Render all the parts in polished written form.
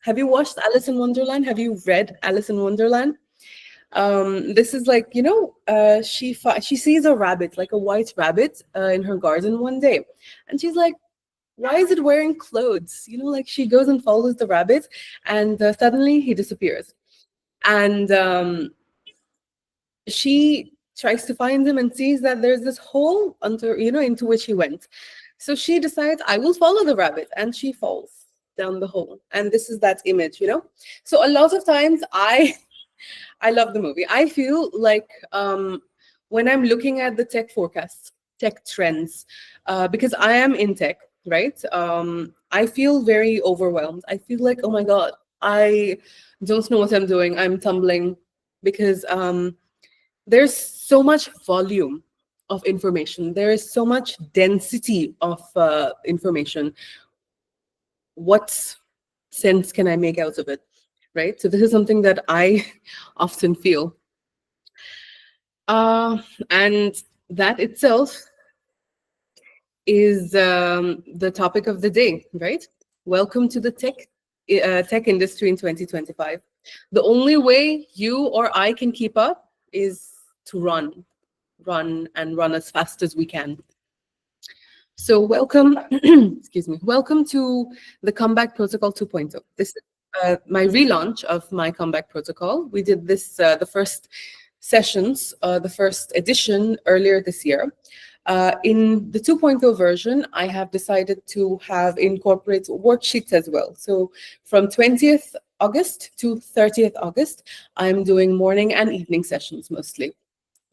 Have you watched Alice in Wonderland? Have you read Alice in Wonderland? This is like, she sees a rabbit, like a white rabbit, in her garden one day, and she's like, why is it wearing clothes? Like she goes and follows the rabbit, and suddenly he disappears. And she tries to find him and sees that there's this hole under, into which he went. So she decides, I will follow the rabbit, and she falls down the hole. And this is that image. So a lot of times I love the movie. I feel like when I'm looking at the tech forecasts, tech trends, because I am in tech, right? I feel very overwhelmed. I feel like, oh my God, I don't know what I'm doing. I'm tumbling because there's so much volume of information. There is so much density of information. What sense can I make out of it? Right? So this is something that I often feel. And that itself is the topic of the day, right? Welcome to the tech industry in 2025. The only way you or I can keep up is to run as fast as we can. So welcome, excuse me, welcome to the Comeback Protocol 2.0. This is my relaunch of my Comeback Protocol. We did this, the first sessions, the first edition earlier this year. In the 2.0 version, I have decided to have incorporate worksheets as well. So from 20th August to 30th August, I'm doing morning and evening sessions mostly.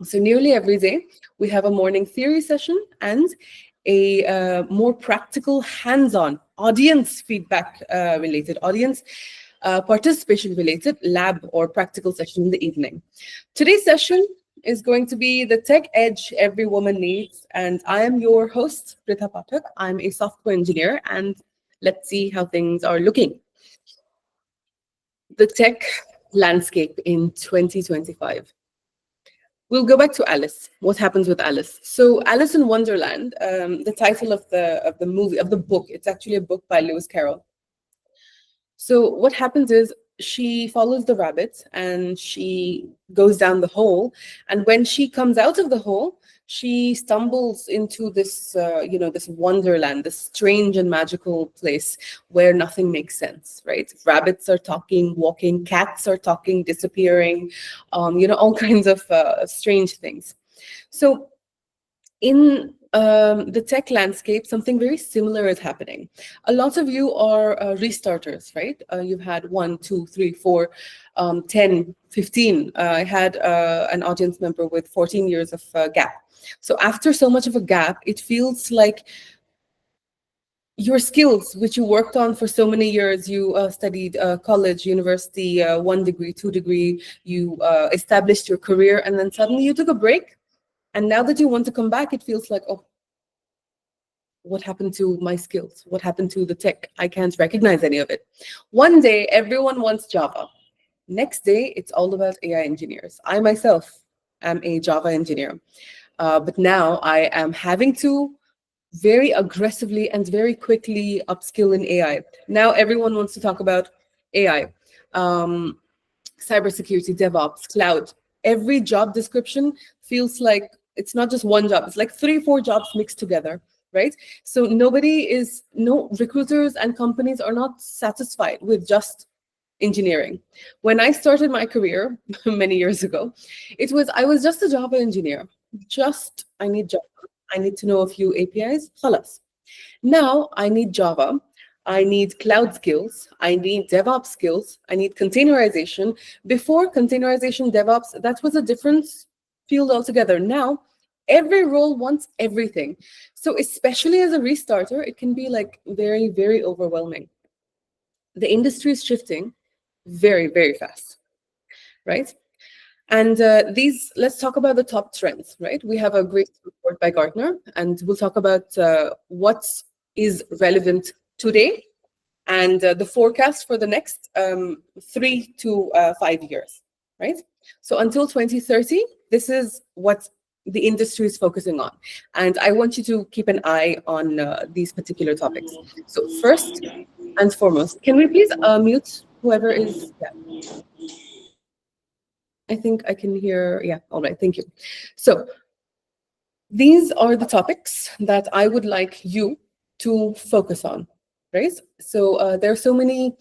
So nearly every day, we have a morning theory session and a more practical, hands-on, audience feedback related, audience participation related lab or practical session in the evening. Today's session is going to be the tech edge every woman needs. And I am your host, Pritha Pathak. I'm a software engineer, and let's see how things are looking. The tech landscape in 2025. We'll go back to Alice. What happens with Alice? So Alice in Wonderland, the title of the movie, of the book, it's actually a book by Lewis Carroll. So what happens is she follows the rabbit and she goes down the hole. And when she comes out of the hole, she stumbles into this, this wonderland, this strange and magical place where nothing makes sense, right? Rabbits are talking, walking, cats are talking, disappearing, all kinds of strange things. So in the tech landscape, something very similar is happening. A lot of you are restarters, right? You've had 1, 2, 3, 4, 10, 15. I had an audience member with 14 years of gap. So after so much of a gap, it feels like your skills, which you worked on for so many years, you studied college, university, 1 degree, 2 degree, you established your career, and then suddenly you took a break. And now that you want to come back, it feels like, oh, what happened to my skills? What happened to the tech? I can't recognize any of it. One day, everyone wants Java. Next day, it's all about AI engineers. I myself am a Java engineer. But now I am having to very aggressively and very quickly upskill in AI. Now everyone wants to talk about AI, cybersecurity, DevOps, cloud. Every job description feels like it's not just one job. It's like 3, 4 jobs mixed together, right? So no recruiters and companies are not satisfied with just engineering. When I started my career many years ago, I was just a Java engineer. I need Java. I need to know a few APIs. Khalas. Now I need Java. I need cloud skills. I need DevOps skills. I need containerization. Before containerization, DevOps, that was a different field altogether. Now, every role wants everything. So especially as a restarter, it can be like very, very overwhelming. The industry is shifting very, very fast, right? And let's talk about the top trends, right? We have a great report by Gartner, and we'll talk about what is relevant today and the forecast for the next 3 to 5 years, right? So until 2030, this is what the industry is focusing on. And I want you to keep an eye on these particular topics. So first, and foremost. Can we please mute whoever is? Yeah. I think I can hear. Yeah. All right. Thank you. So these are the topics that I would like you to focus on, right? So there are so many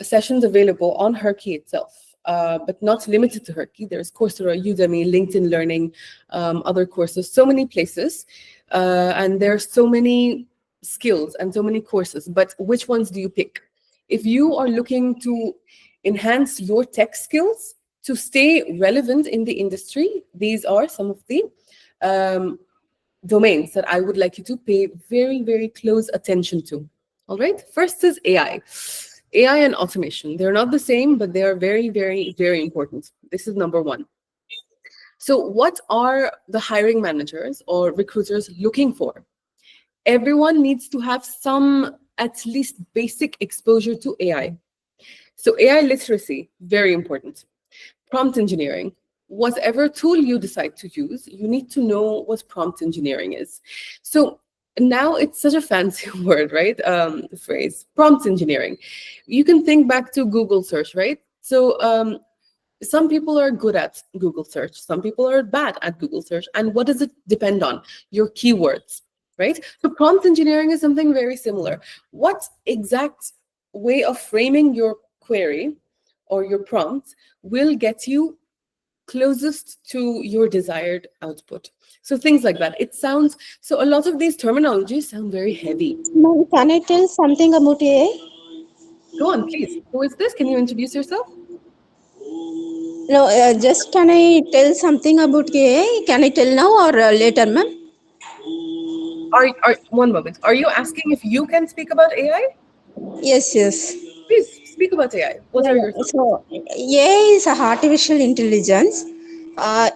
sessions available on Herky itself, but not limited to Herky. There's Coursera, Udemy, LinkedIn Learning, other courses, so many places. And there are so many skills and so many courses, but which ones do you pick? If you are looking to enhance your tech skills to stay relevant in the industry, these are some of the domains that I would like you to pay very, very close attention to. All right. First is AI. AI and automation. They're not the same, but they are very, very, very important. This is number one. So what are the hiring managers or recruiters looking for? Everyone needs to have some, at least basic exposure to AI. So AI literacy, very important. Prompt engineering. Whatever tool you decide to use, you need to know what prompt engineering is. So now it's such a fancy word, right? The phrase prompt engineering. You can think back to Google search, right? So some people are good at Google search, some people are bad at Google search. And what does it depend on? Your keywords, right? So prompt engineering is something very similar. What exact way of framing your query or your prompt will get you closest to your desired output? So things like that. It sounds, so a lot of these terminologies sound very heavy. Ma'am, can I tell something about AI? Go on, please. Who is this? Can you introduce yourself? No, just can I tell something about AI? Can I tell now or later, ma'am? One moment. Are you asking if you can speak about AI? Yes, yes. Please speak about AI. What Yeah, are your yeah. thoughts? So AI is a artificial intelligence.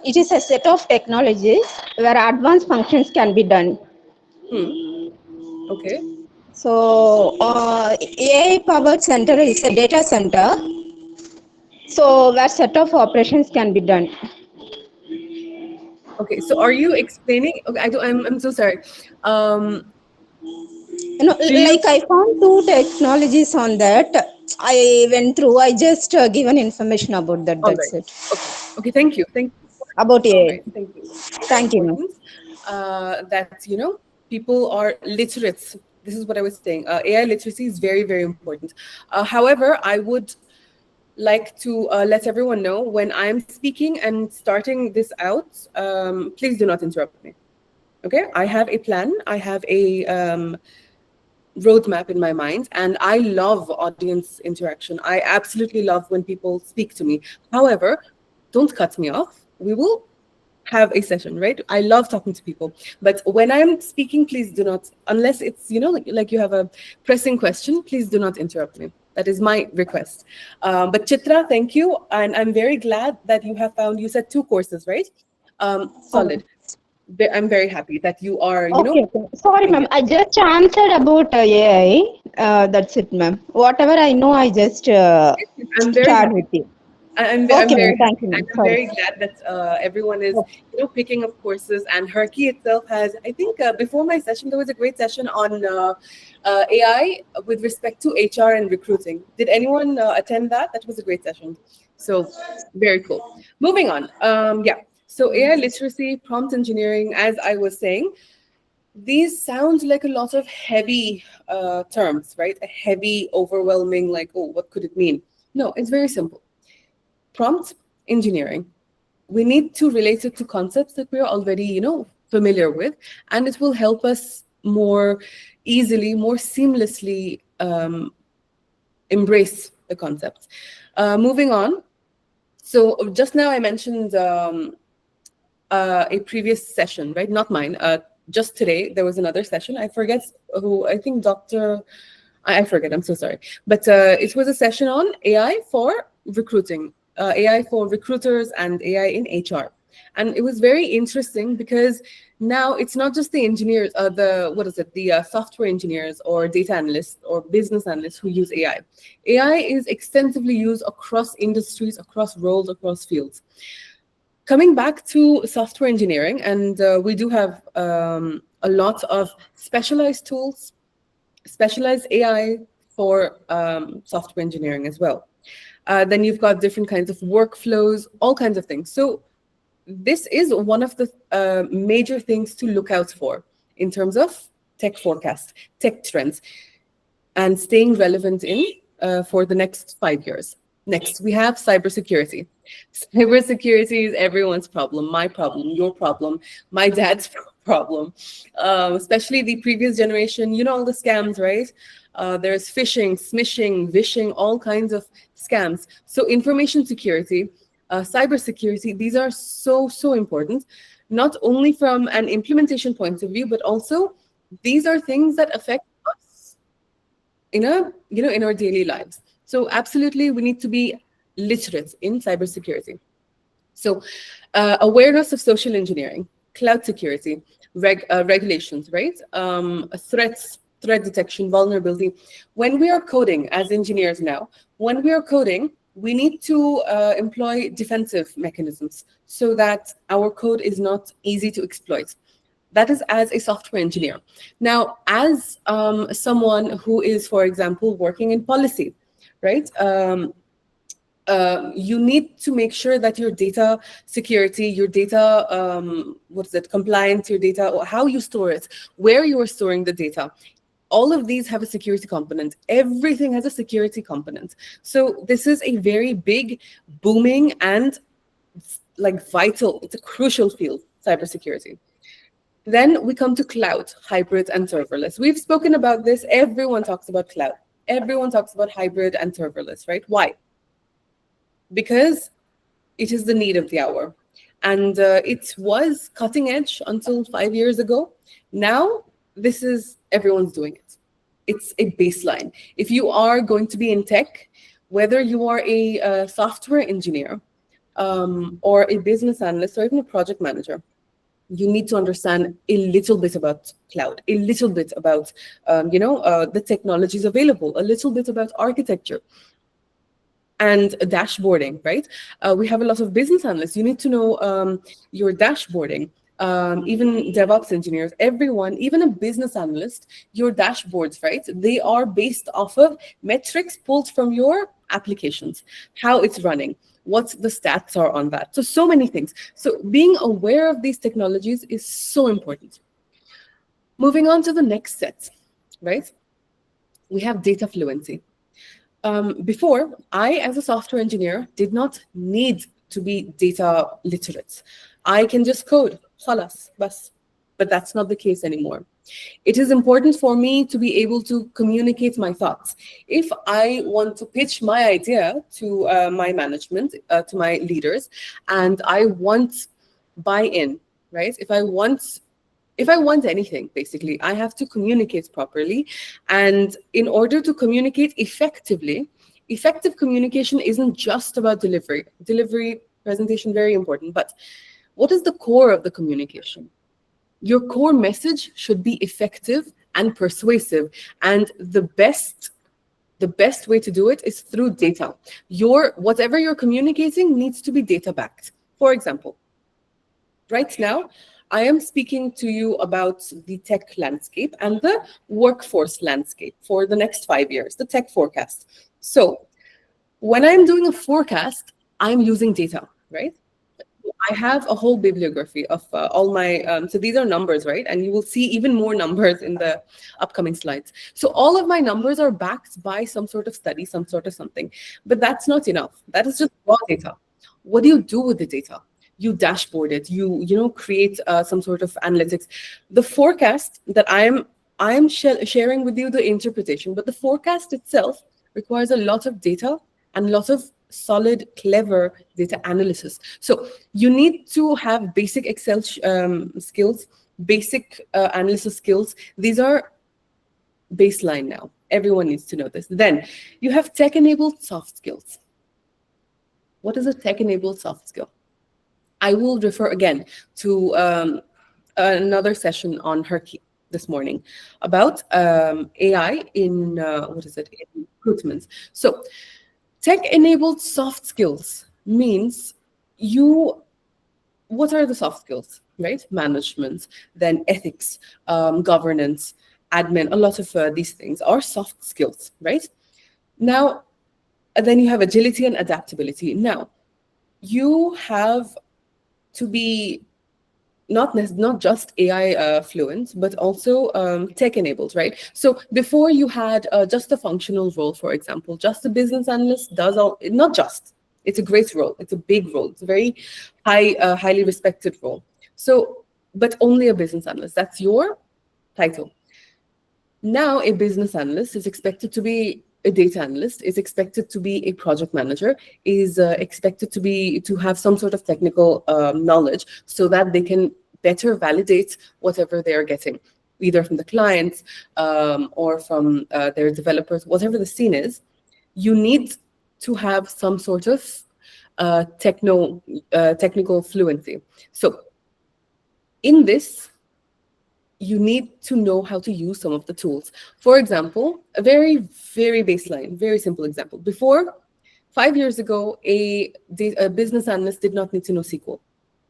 It is a set of technologies where advanced functions can be done. Okay. So AI powered center is a data center. So where set of operations can be done. Okay. So are you explaining? Okay, I'm so sorry. You know, Do you like I found two technologies on that. I went through. I just given information about that. all That's right. it. Okay. Okay, thank you. Thank you. About All AI. right, thank you. Very Thank you, ma'am. important that people are literate. This is what I was saying. AI literacy is very, very important. However, I would like to let everyone know when I'm speaking and starting this out, please do not interrupt me. Okay, I have a plan. I have a roadmap in my mind, and I love audience interaction. I absolutely love when people speak to me. However, don't cut me off. We will have a session, right? I love talking to people, but when I'm speaking, please do not, unless it's like you have a pressing question, please do not interrupt me. That is my request. But Chitra, thank you, and I'm very glad that you have found. You said 2 courses, right? Solid. I'm very happy that you are, Okay, okay. Sorry, ma'am. yeah. I just answered about AI. That's it, ma'am. Whatever I know, I just I'm very shared happy. with you. I'm Okay, ma'am. very Thank happy, you, and ma'am. I'm Sorry. very glad that everyone is, Okay. picking up courses. And Herky itself has, I think, before my session, there was a great session on AI with respect to HR and recruiting. Did anyone attend that? That was a great session. So very cool. Moving on. Yeah. So AI literacy, prompt engineering, as I was saying, these sound like a lot of heavy terms, right? A heavy, overwhelming, like, oh, what could it mean? No, it's very simple. Prompt engineering, we need to relate it to concepts that we're already familiar with, and it will help us more easily, more seamlessly embrace the concepts. Moving on, so just now I mentioned a previous session, right? Not mine. Just today there was another session. I forget who. I think Dr. I forget. I'm so sorry. But it was a session on AI for recruiting, AI for recruiters, and AI in HR. And it was very interesting because now it's not just the engineers, the software engineers or data analysts or business analysts who use AI. AI is extensively used across industries, across roles, across fields. Coming back to software engineering, and we do have a lot of specialized tools, specialized AI for software engineering as well. Then you've got different kinds of workflows, all kinds of things. So this is one of the major things to look out for in terms of tech forecast, tech trends, and staying relevant in for the next 5 years. Next, we have cybersecurity. Cybersecurity is everyone's problem, my problem, your problem, my dad's problem, especially the previous generation. You know all the scams, right? There's phishing, smishing, vishing, all kinds of scams. So information security, cybersecurity, these are so important, not only from an implementation point of view, but also these are things that affect us in our daily lives. So absolutely, we need to be literate in cybersecurity. So awareness of social engineering, cloud security, regulations, right? Threats, threat detection, vulnerability. When we are coding as engineers now, when we are coding, we need to employ defensive mechanisms so that our code is not easy to exploit. That is as a software engineer. Now, as someone who is, for example, working in policy, right? You need to make sure that your data security, your data, compliance, your data, or how you store it, where you are storing the data, all of these have a security component. Everything has a security component. So this is a very big, booming, and vital, it's a crucial field, cybersecurity. Then we come to cloud, hybrid, and serverless. We've spoken about this. Everyone talks about cloud. Everyone talks about hybrid and serverless, right? Why? Because it is the need of the hour. And it was cutting edge until 5 years ago. Now, this is, everyone's doing it. It's a baseline. If you are going to be in tech, whether you are a software engineer or a business analyst or even a project manager, you need to understand a little bit about cloud, a little bit about the technologies available, a little bit about architecture and dashboarding, right? We have a lot of business analysts. You need to know your dashboarding. Even DevOps engineers, everyone, even a business analyst, your dashboards, right? They are based off of metrics pulled from your applications, how it's running, what the stats are on that. So many things. So being aware of these technologies is so important. Moving on to the next set, right? We have data fluency. Before, I, as a software engineer, did not need to be data literate. I can just code, khalas, bas. But that's not the case anymore. It is important for me to be able to communicate my thoughts. If I want to pitch my idea to my management, to my leaders, and I want buy-in, right? If I want anything, basically, I have to communicate properly. And in order to communicate effectively, effective communication isn't just about delivery. Delivery, presentation, very important. But what is the core of the communication? Your core message should be effective and persuasive. And the best way to do it is through data. Whatever you're communicating needs to be data backed. For example, right now, I am speaking to you about the tech landscape and the workforce landscape for the next 5 years, the tech forecast. So when I'm doing a forecast, I'm using data, right? I have a whole bibliography of all my, so these are numbers, right? And you will see even more numbers in the upcoming slides. So all of my numbers are backed by some sort of study, some sort of something. But that's not enough. That is just raw data. What do you do with the data? You dashboard it, you create some sort of analytics. The forecast that I am sharing with you the interpretation, but the forecast itself requires a lot of data and a lot of solid, clever data analysis. So you need to have basic Excel skills, basic analysis skills. These are baseline now. Everyone needs to know this. Then you have tech-enabled soft skills. What is a tech-enabled soft skill? I will refer again to another session on Herky this morning about AI in in recruitment. So tech-enabled soft skills means what are the soft skills, right? Management, then ethics, governance, admin, a lot of these things are soft skills, right? Now, then you have agility and adaptability. Now, you have to be not just AI fluent, but also tech enabled, right? So before you had just a functional role, for example, just a business analyst does all, not just, it's a great role, it's a big role, it's a very highly respected role. So, but only a business analyst, that's your title. Now a business analyst is expected to be a data analyst, is expected to be a project manager, is expected to have some sort of technical knowledge so that they can better validate whatever they're getting, either from the clients or from their developers, whatever the scene is. You need to have some sort of technical fluency. So in this, you need to know how to use some of the tools. For example, a very, very baseline, very simple example. Before, 5 years ago, a business analyst did not need to know SQL.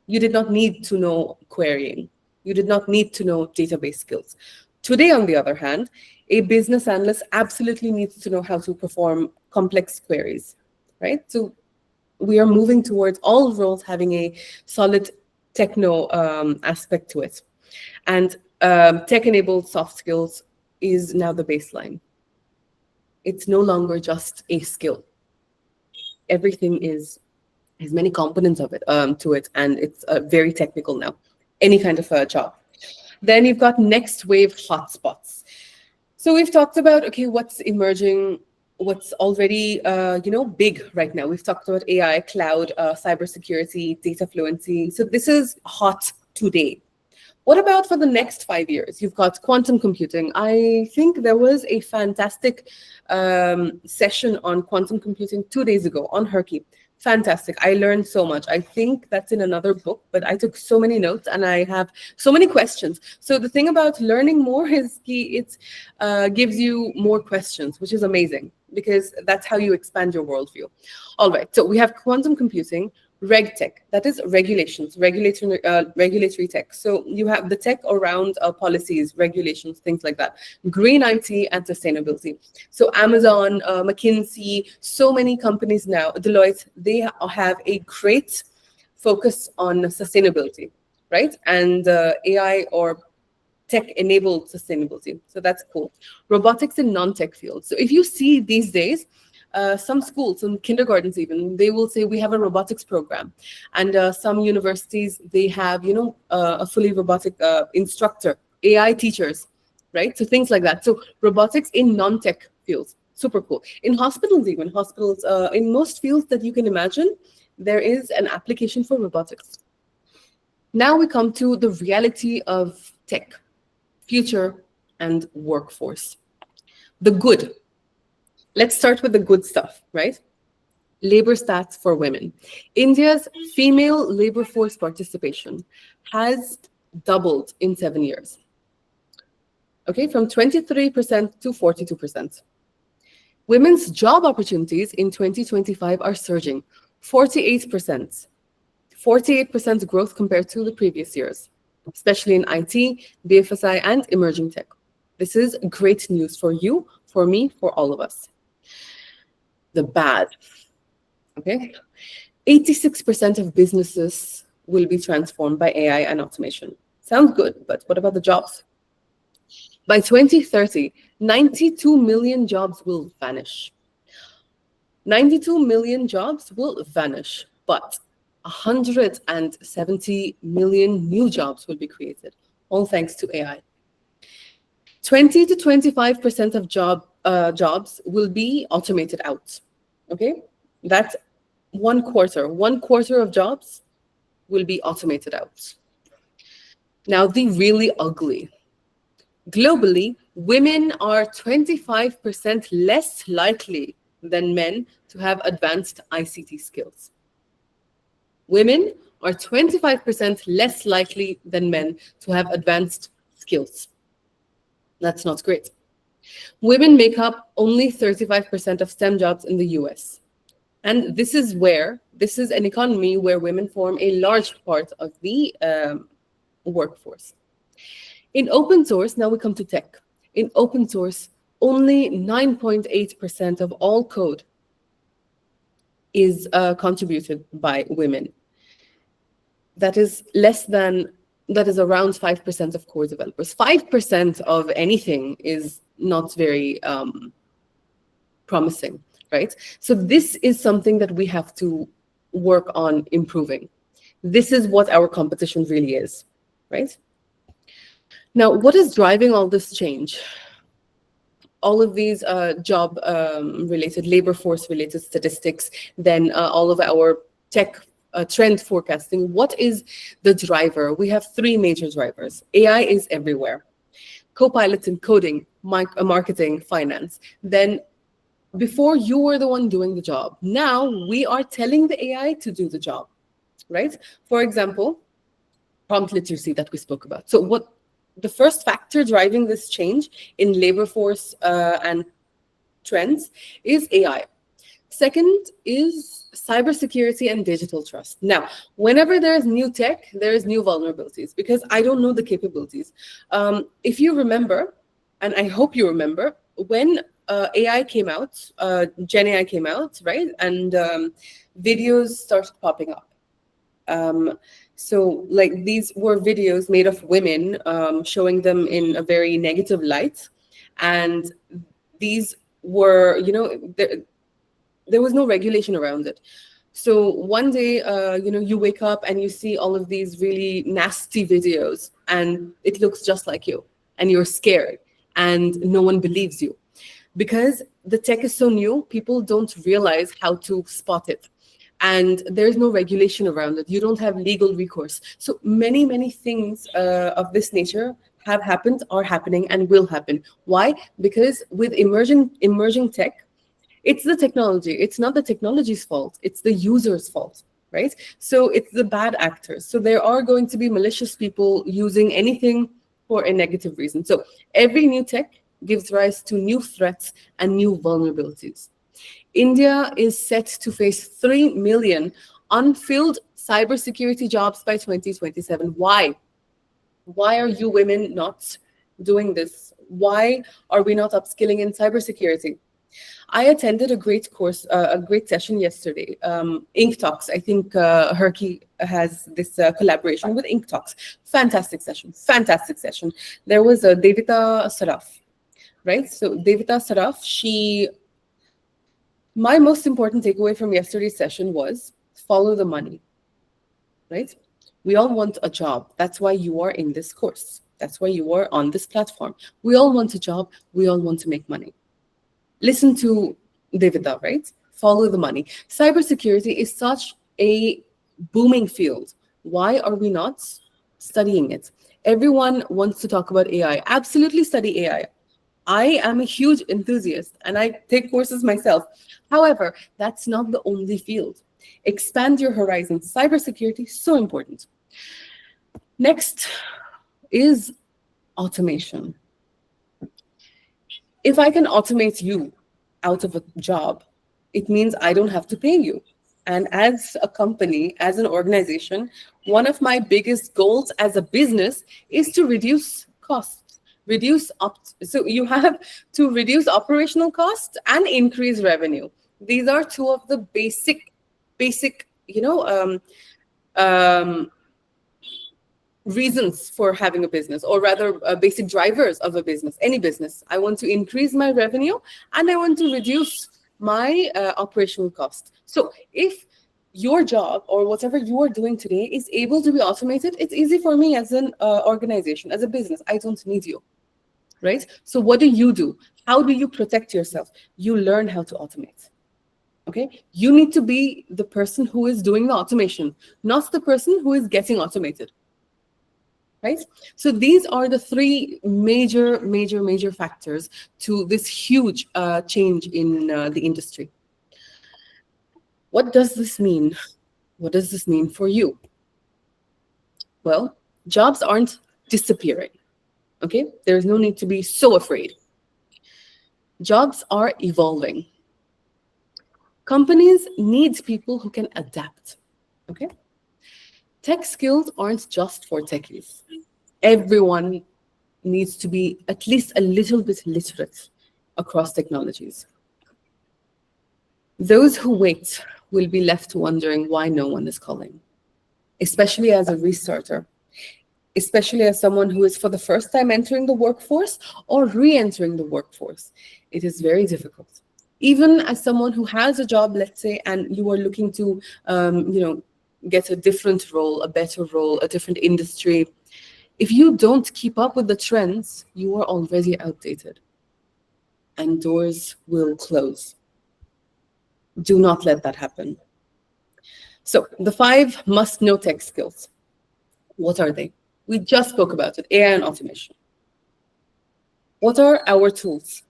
You did not need to know querying. You did not need to know database skills. Today, on the other hand, a business analyst absolutely needs to know how to perform complex queries, right? So we are moving towards all roles having a solid techno aspect to it. And tech-enabled soft skills is now the baseline. It's no longer just a skill. Everything has many components of it to it, and it's very technical now. Any kind of job. Then you've got next wave hotspots. So we've talked about, okay, what's emerging, what's already big right now. We've talked about AI, cloud, cybersecurity, data fluency. So this is hot today. What about for the next 5 years? You've got quantum computing. I think there was a fantastic session on quantum computing 2 days ago on Herky. Fantastic. I learned so much. I think that's in another book, but I took so many notes and I have so many questions. So the thing about learning more is it gives you more questions, which is amazing because that's how you expand your worldview. All right. So we have quantum computing, reg tech, that is regulations, regulatory tech. So you have the tech around policies, regulations, things like that. Green IT and sustainability. So Amazon, McKinsey, so many companies now, Deloitte, they have a great focus on sustainability, right? And AI or tech-enabled sustainability. So that's cool. Robotics in non-tech fields. So if you see these days, some schools, some kindergartens even, they will say we have a robotics program. And some universities, they have, a fully robotic instructor, AI teachers, right? So things like that. So robotics in non-tech fields, super cool. In hospitals even, in most fields that you can imagine, there is an application for robotics. Now we come to the reality of tech, future and workforce. The good. Let's start with the good stuff, right? Labor stats for women. India's female labor force participation has doubled in 7 years. Okay, from 23% to 42%. Women's job opportunities in 2025 are surging, 48%. 48% growth compared to the previous years, especially in IT, BFSI, and emerging tech. This is great news for you, for me, for all of us. The bad, okay? 86% of businesses will be transformed by AI and automation. Sounds good, but what about the jobs? By 2030, 92 million jobs will vanish. 92 million jobs will vanish, but 170 million new jobs will be created, all thanks to AI. 20 to 25% of jobs will be automated out. Okay, that's 1/4. 1/4 of jobs will be automated out. Now, the really ugly. Globally, women are 25% less likely than men to have advanced ICT skills. Women are 25% less likely than men to have advanced skills. That's not great. Women make up only 35% of STEM jobs in the US. And this is an economy where women form a large part of the workforce. In open source, now we come to tech. In open source, only 9.8% of all code is contributed by women. That is around 5% of core developers. 5% of anything is not very promising, right? So this is something that we have to work on improving. This is what our competition really is, right? Now, what is driving all this change? All of these job-related, labor force-related statistics, then all of our tech trend forecasting. What is the driver? We have three major drivers. AI is everywhere. Copilots in coding, marketing, finance. Then before you were the one doing the job. Now we are telling the AI to do the job, right? For example, prompt literacy that we spoke about. So what the first factor driving this change in labor force and trends is AI. Second is cybersecurity and digital trust. Now, whenever there is new tech, there is new vulnerabilities because I don't know the capabilities. If you remember, and I hope you remember, when AI came out, Gen AI came out, right? And videos started popping up. So like these were videos made of women showing them in a very negative light. And these were, there was no regulation around it. So one day, you wake up and you see all of these really nasty videos and it looks just like you and you're scared and no one believes you. Because the tech is so new, people don't realize how to spot it. And there's no regulation around it. You don't have legal recourse. So many, many things of this nature have happened, are happening, and will happen. Why? Because with emerging tech, it's the technology. It's not the technology's fault. It's the user's fault, right? So it's the bad actors. So there are going to be malicious people using anything for a negative reason. So every new tech gives rise to new threats and new vulnerabilities. India is set to face 3 million unfilled cybersecurity jobs by 2027. Why? Why are you women not doing this? Why are we not upskilling in cybersecurity? I attended a great course, a great session yesterday. Ink Talks. I think Herky has this collaboration with Ink Talks. Fantastic session. Fantastic session. There was Devita Saraf, right? So Devita Saraf, my most important takeaway from yesterday's session was follow the money, right? We all want a job. That's why you are in this course. That's why you are on this platform. We all want a job. We all want to make money. Listen to Devita, right? Follow the money. Cybersecurity is such a booming field. Why are we not studying it? Everyone wants to talk about AI. Absolutely study AI. I am a huge enthusiast and I take courses myself. However, that's not the only field. Expand your horizons. Cybersecurity is so important. Next is automation. If I can automate you out of a job, it means I don't have to pay you. And as a company, as an organization, one of my biggest goals as a business is to reduce costs. So you have to reduce operational costs and increase revenue. These are two of the basic, reasons for having a business, or rather basic drivers of a business, any business. I want to increase my revenue and I want to reduce my operational cost. So if your job or whatever you are doing today is able to be automated, it's easy for me as an organization, as a business. I don't need you, right? So what do? How do you protect yourself? You learn how to automate. Okay, you need to be the person who is doing the automation, not the person who is getting automated. Right? So these are the three major factors to this huge change in the industry. What does this mean? What does this mean for you? Well, jobs aren't disappearing. Okay, there's no need to be so afraid. Jobs are evolving. Companies need people who can adapt. Okay, tech skills aren't just for techies. Everyone needs to be at least a little bit literate across technologies. Those who wait will be left wondering why no one is calling, especially as a restarter, especially as someone who is for the first time entering the workforce or re-entering the workforce. It is very difficult. Even as someone who has a job, let's say, and you are looking to, get a different role, a better role, a different industry, if you don't keep up with the trends, you are already outdated and doors will close. Do not let that happen. So the 5 must-know tech skills. What are they? We just spoke about it, AI and automation. What are our tools?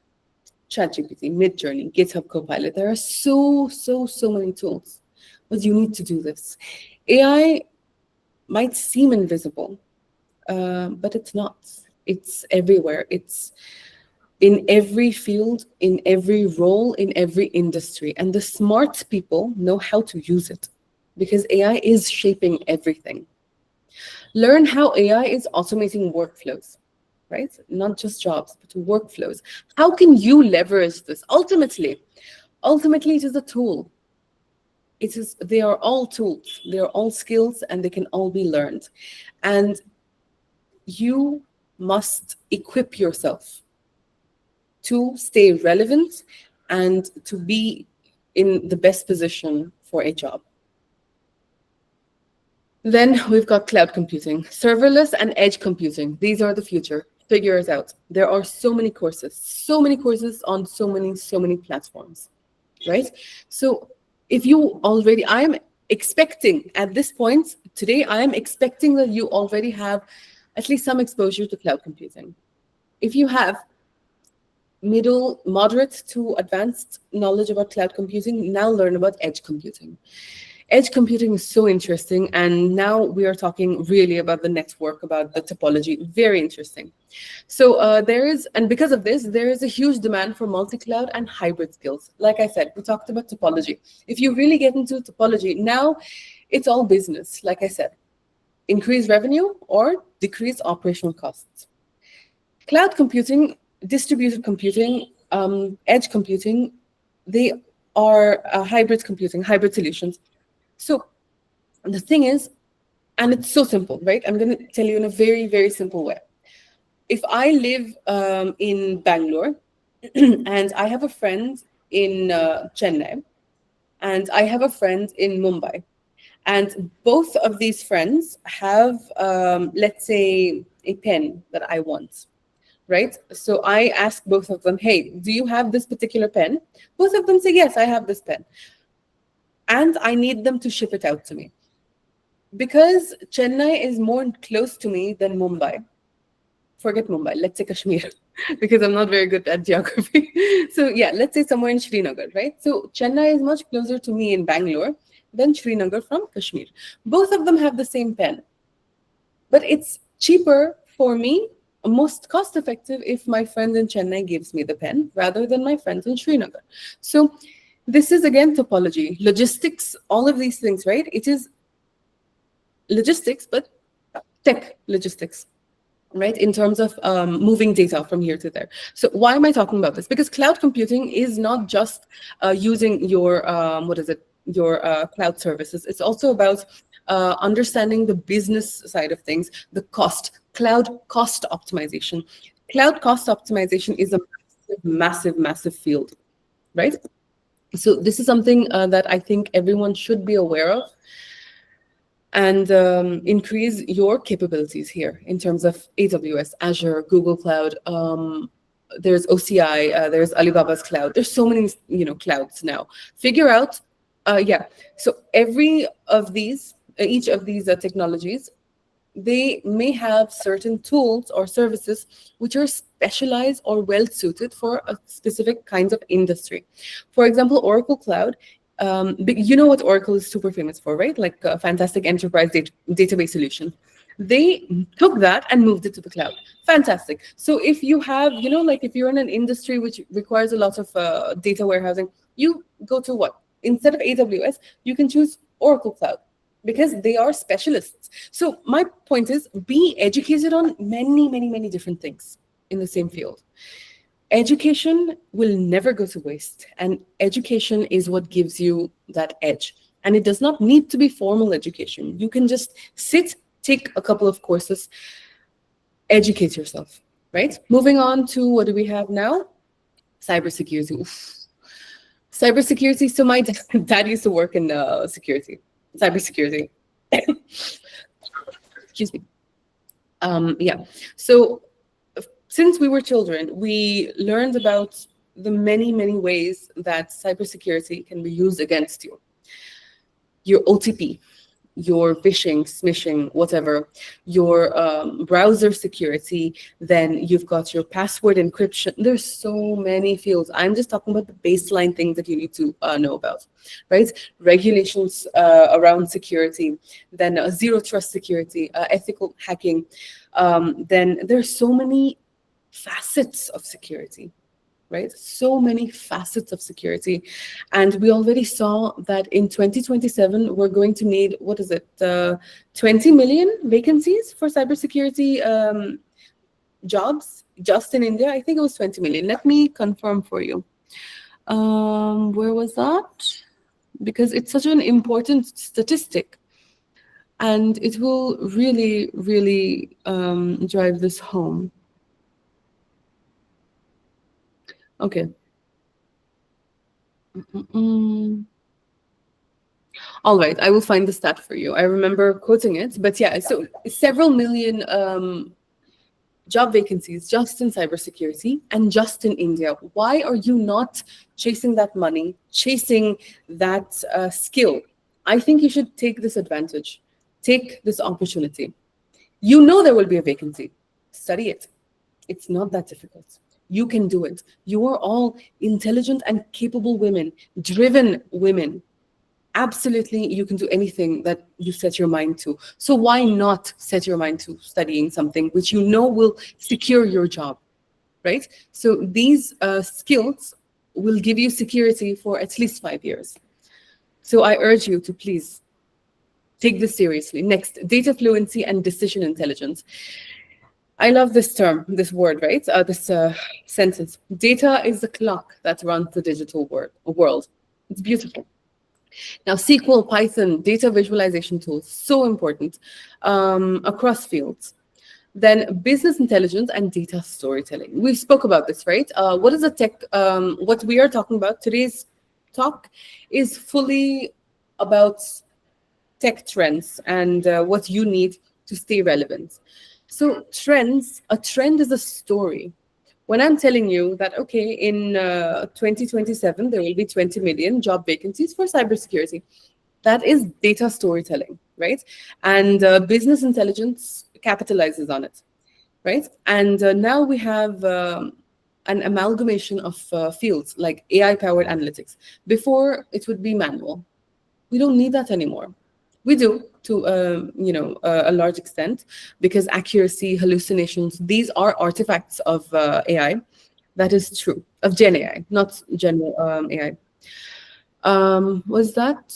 ChatGPT, Midjourney, GitHub Copilot. There are so many tools, but you need to do this. AI might seem invisible, but it's not. It's everywhere. It's in every field, in every role, in every industry. And the smart people know how to use it because AI is shaping everything. Learn how AI is automating workflows, right? Not just jobs, but workflows. How can you leverage this? Ultimately, it is a tool. They are all tools. They are all skills, and they can all be learned. And you must equip yourself to stay relevant and to be in the best position for a job. Then we've got cloud computing, serverless and edge computing. These are the future. Figure it out. There are so many courses on so many platforms, right? So if you already, I am expecting at this point today, I am expecting that you already have at least some exposure to cloud computing. If you have middle, moderate to advanced knowledge about cloud computing, now learn about edge computing. Edge computing is so interesting, and now we are talking really about the network, about the topology. Very interesting. So because of this, there is a huge demand for multi-cloud and hybrid skills. Like I said, we talked about topology. If you really get into topology, now it's all business, like I said. Increase revenue or decrease operational costs. Cloud computing, distributed computing, edge computing, they are hybrid computing, hybrid solutions. So the thing is, and it's so simple, right? I'm going to tell you in a very, very simple way. If I live in Bangalore and I have a friend in Chennai and I have a friend in Mumbai, and both of these friends have, let's say, a pen that I want, right? So I ask both of them, hey, do you have this particular pen? Both of them say, yes, I have this pen. And I need them to ship it out to me. Because Chennai is more close to me than Mumbai. Forget Mumbai, let's say Kashmir, because I'm not very good at geography. So yeah, let's say somewhere in Srinagar, right? So Chennai is much closer to me in Bangalore than Srinagar from Kashmir. Both of them have the same pen. But it's cheaper for me, most cost effective, if my friend in Chennai gives me the pen rather than my friend in Srinagar. So this is again topology, logistics, all of these things, right? It is logistics, but tech logistics, right? In terms of moving data from here to there. So why am I talking about this? Because cloud computing is not just using your, your cloud services. It's also about understanding the business side of things, the cost, cloud cost optimization. Cloud cost optimization is a massive field, right? So this is something that I think everyone should be aware of, and increase your capabilities here in terms of AWS, Azure, Google Cloud. There's OCI, there's Alibaba's cloud. There's so many, clouds now. Figure out, So each of these technologies, they may have certain tools or services which are specialized or well suited for a specific kind of industry. For example, Oracle Cloud, you know what Oracle is super famous for, right? Like a fantastic enterprise database solution. They took that and moved it to the cloud. Fantastic. So if you have, if you're in an industry which requires a lot of data warehousing, you go to what? Instead of AWS, you can choose Oracle Cloud. because they are specialists. So my point is, be educated on many, many, many different things in the same field. Education will never go to waste, and education is what gives you that edge. And it does not need to be formal education. You can just sit, take a couple of courses, educate yourself, right? Moving on to what do we have now? Cybersecurity. Oof. Cybersecurity. So my dad used to work in cybersecurity. Excuse me. Yeah. So since we were children, we learned about the many, many ways that cybersecurity can be used against you. Your OTP, your phishing, smishing, whatever, your browser security, then you've got your password encryption. There's so many fields. I'm just talking about the baseline things that you need to know about, right? Regulations around security, then zero trust security, ethical hacking. Then there's so many facets of security, right? So many facets of security. And we already saw that in 2027, we're going to need, 20 million vacancies for cybersecurity jobs just in India. I think it was 20 million. Let me confirm for you. Where was that? Because it's such an important statistic. And it will really, really drive this home. Okay. All right, I will find the stat for you. I remember quoting it, but yeah, so several million job vacancies just in cybersecurity and just in India. Why are you not chasing that money, chasing that skill? I think you should take this advantage, take this opportunity. You know there will be a vacancy. Study it. It's not that difficult. You can do it. You are all intelligent and capable women, driven women. Absolutely, you can do anything that you set your mind to. So why not set your mind to studying something which you know will secure your job, right? So these skills will give you security for at least 5 years. So I urge you to please take this seriously. Next, data fluency and decision intelligence. I love this term, this word, right? This sentence. Data is the clock that runs the digital world. It's beautiful. Now, SQL, Python, data visualization tools, so important across fields. Then business intelligence and data storytelling. We spoke about this, right? What is the tech? What we are talking about, today's talk is fully about tech trends and what you need to stay relevant. So trends, a trend is a story. When I'm telling you that, okay, in 2027, there will be 20 million job vacancies for cybersecurity, that is data storytelling, right? And business intelligence capitalizes on it, right? And now we have an amalgamation of fields like AI-powered analytics. Before, it would be manual. We don't need that anymore. We do to a large extent, because accuracy, hallucinations, these are artifacts of AI. That is true, of Gen AI, not general AI. Was that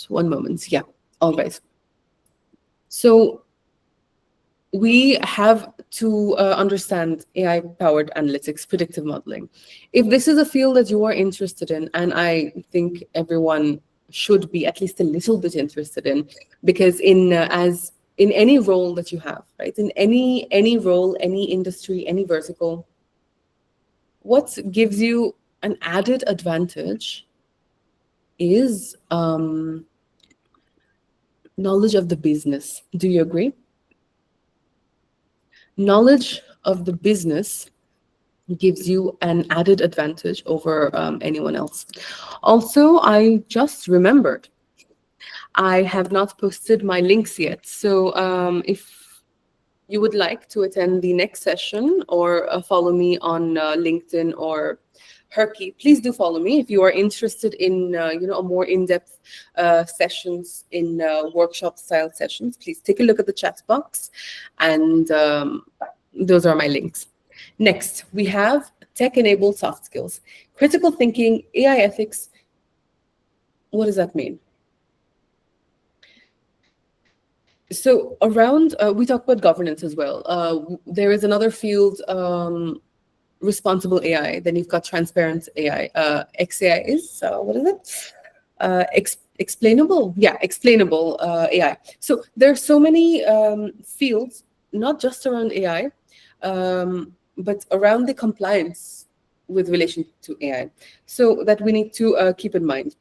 one moment? Yeah, all right. So we have to understand AI-powered analytics, predictive modeling. If this is a field that you are interested in, and I think everyone should be at least a little bit interested in, because as in any role that you have, right? In any role, any industry, any vertical, what gives you an added advantage is knowledge of the business. Do you agree? Knowledge of the business gives you an added advantage over anyone else. Also, I just remembered, I have not posted my links yet. So if you would like to attend the next session or follow me on LinkedIn or Herky, please do follow me. If you are interested in a more in-depth sessions, in workshop style sessions, please take a look at the chat box, and those are my links. Next, we have tech-enabled soft skills, critical thinking, AI ethics. What does that mean? So around, we talk about governance as well. There is another field, responsible AI. Then you've got transparent AI. XAI is, what is it? Explainable. Yeah, explainable AI. So there are so many fields, not just around AI, but around the compliance with relation to AI. So that we need to keep in mind.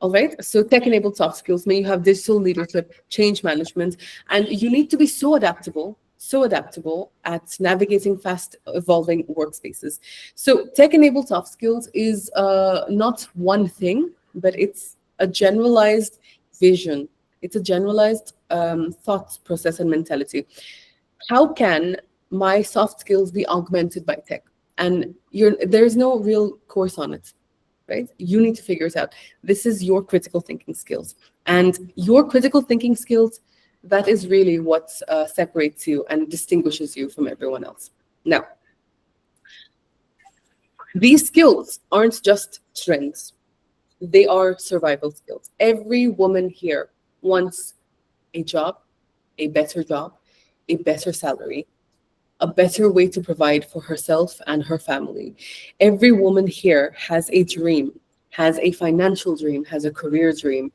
All right. So tech-enabled soft skills mean you have digital leadership, change management, and you need to be so adaptable at navigating fast evolving workspaces. So tech-enabled soft skills is not one thing, but it's a generalized vision. It's a generalized thought process and mentality. How can my soft skills be augmented by tech? And there's no real course on it, right? You need to figure it out. This is your critical thinking skills. And your critical thinking skills, that is really what separates you and distinguishes you from everyone else. Now, these skills aren't just trends. They are survival skills. Every woman here wants a job, a better salary, a better way to provide for herself and her family. Every woman here has a dream, has a financial dream, has a career dream.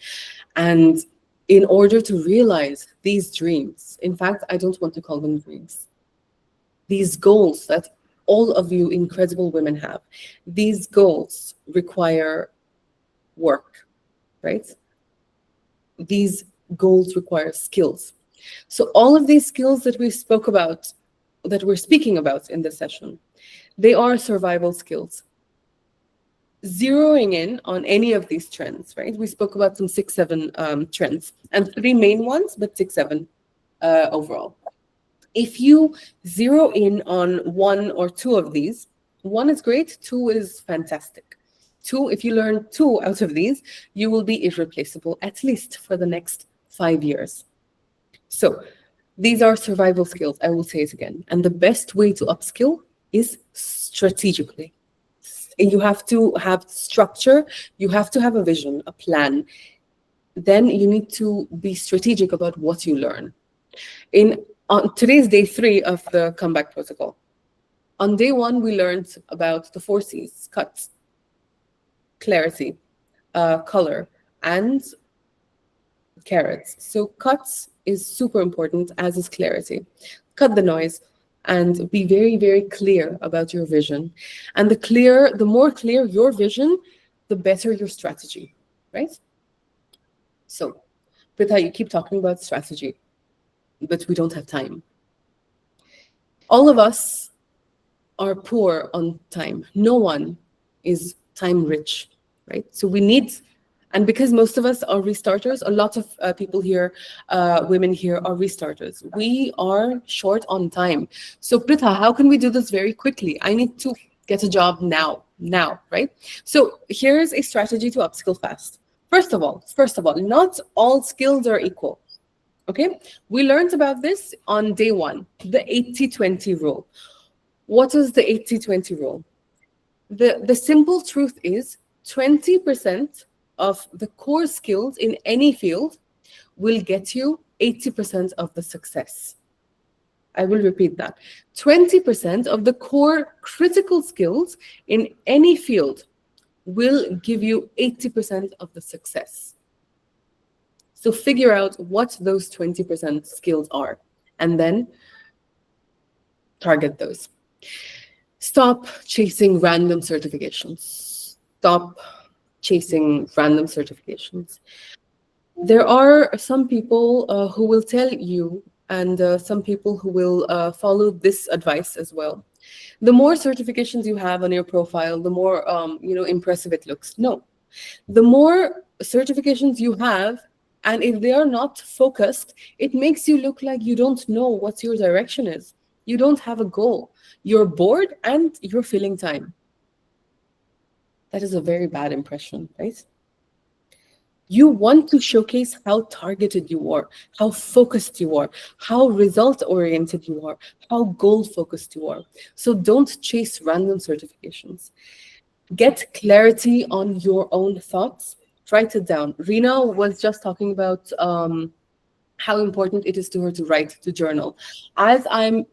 And in order to realize these dreams, in fact, I don't want to call them dreams, these goals that all of you incredible women have, these goals require work, right? These goals require skills. So all of these skills that we spoke about, that we're speaking about in this session, they are survival skills. Zeroing in on any of these trends, right? We spoke about some 6, 7 trends, and 3 main ones, but 6, 7 overall. If you zero in on 1 or 2 of these, 1 is great, 2 is fantastic. 2, if you learn 2 out of these, you will be irreplaceable, at least for the next 5 years. So these are survival skills, I will say it again. And the best way to upskill is strategically. You have to have structure, you have to have a vision, a plan. Then you need to be strategic about what you learn. On today's day 3 of the comeback protocol. On day 1, we learned about the 4 C's: cuts, clarity, color, and carrots. So cuts is super important, as is clarity. Cut the noise and be very, very clear about your vision. And the more clear your vision, the better your strategy, right? So, Pritha, you keep talking about strategy, but we don't have time. All of us are poor on time. No one is time rich, right? So we need, and because most of us are restarters, a lot of people here, women here are restarters. We are short on time. So Pritha, how can we do this very quickly? I need to get a job now, right? So here's a strategy to upskill fast. First of all, not all skills are equal. Okay, we learned about this on day 1, the 80-20 rule. What is the 80-20 rule? The simple truth is 20% of the core skills in any field will get you 80% of the success. I will repeat that. 20% of the core critical skills in any field will give you 80% of the success. So figure out what those 20% skills are, and then target those. Stop chasing random certifications. There are some people who will tell you, and some people who will follow this advice as well. The more certifications you have on your profile, the more impressive it looks. No, the more certifications you have, and if they are not focused, it makes you look like you don't know what your direction is. You don't have a goal. You're bored and you're filling time. That is a very bad impression, right? You want to showcase how targeted you are, how focused you are, how result-oriented you are, how goal-focused you are. So don't chase random certifications. Get clarity on your own thoughts. Write it down. Rina was just talking about how important it is to her to write, to journal. As I'm,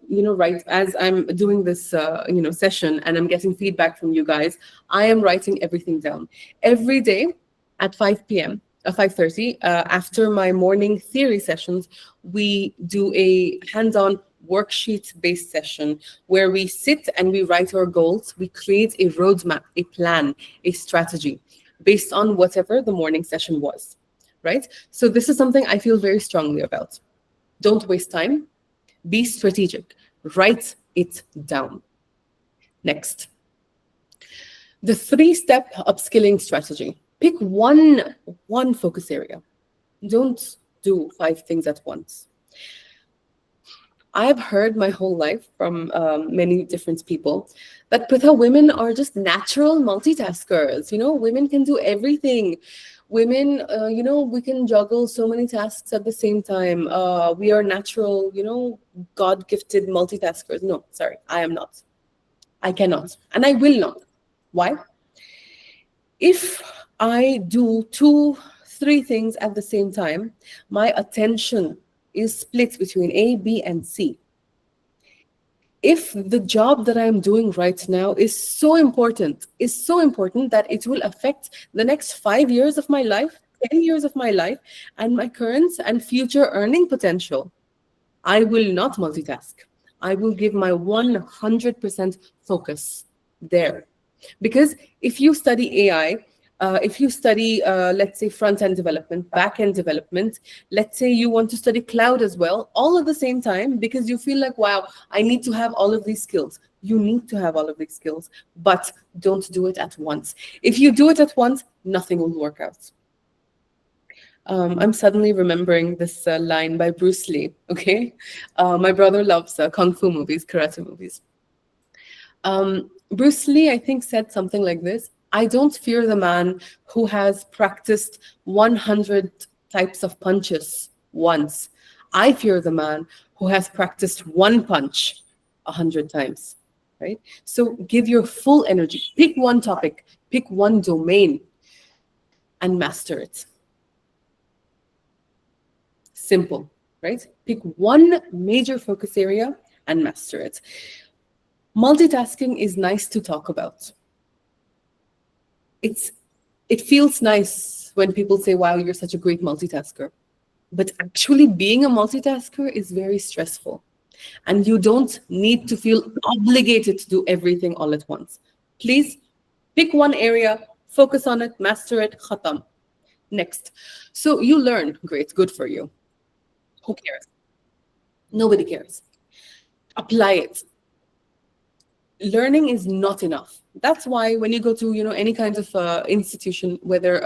as I'm doing this, session, and I'm getting feedback from you guys, I am writing everything down every day at 5 p.m. 5:30, after my morning theory sessions. We do a hands-on worksheet-based session where we sit and we write our goals. We create a roadmap, a plan, a strategy based on whatever the morning session was. Right? So this is something I feel very strongly about. Don't waste time. Be strategic. Write it down. Next, the 3-step upskilling strategy. Pick one focus area. Don't do 5 things at once. I've heard my whole life from many different people that Pritha, women are just natural multitaskers. Women can do everything. Women, we can juggle so many tasks at the same time. We are natural, God-gifted multitaskers. No, sorry, I am not. I cannot, and I will not. Why? If I do 2, 3 things at the same time, my attention is split between A, B, and C. If the job that I'm doing right now is so important that it will affect the next 5 years of my life, 10 years of my life, and my current and future earning potential, I will not multitask. I will give my 100% focus there. Because if you study AI, if you study, let's say, front-end development, back-end development, let's say you want to study cloud as well, all at the same time, because you feel like, wow, I need to have all of these skills. You need to have all of these skills, but don't do it at once. If you do it at once, nothing will work out. I'm suddenly remembering this line by Bruce Lee, okay? My brother loves kung fu movies, karate movies. Bruce Lee, I think, said something like this: I don't fear the man who has practiced 100 types of punches once. I fear the man who has practiced one punch 100 times, right? So give your full energy. Pick one topic, pick one domain, and master it. Simple, right? Pick one major focus area and master it. Multitasking is nice to talk about. It feels nice when people say, wow, you're such a great multitasker. But actually being a multitasker is very stressful. And you don't need to feel obligated to do everything all at once. Please pick one area, focus on it, master it, khatam. Next. So you learn, great, good for you. Who cares? Nobody cares. Apply it. Learning is not enough. That's why when you go to any kind of institution, whether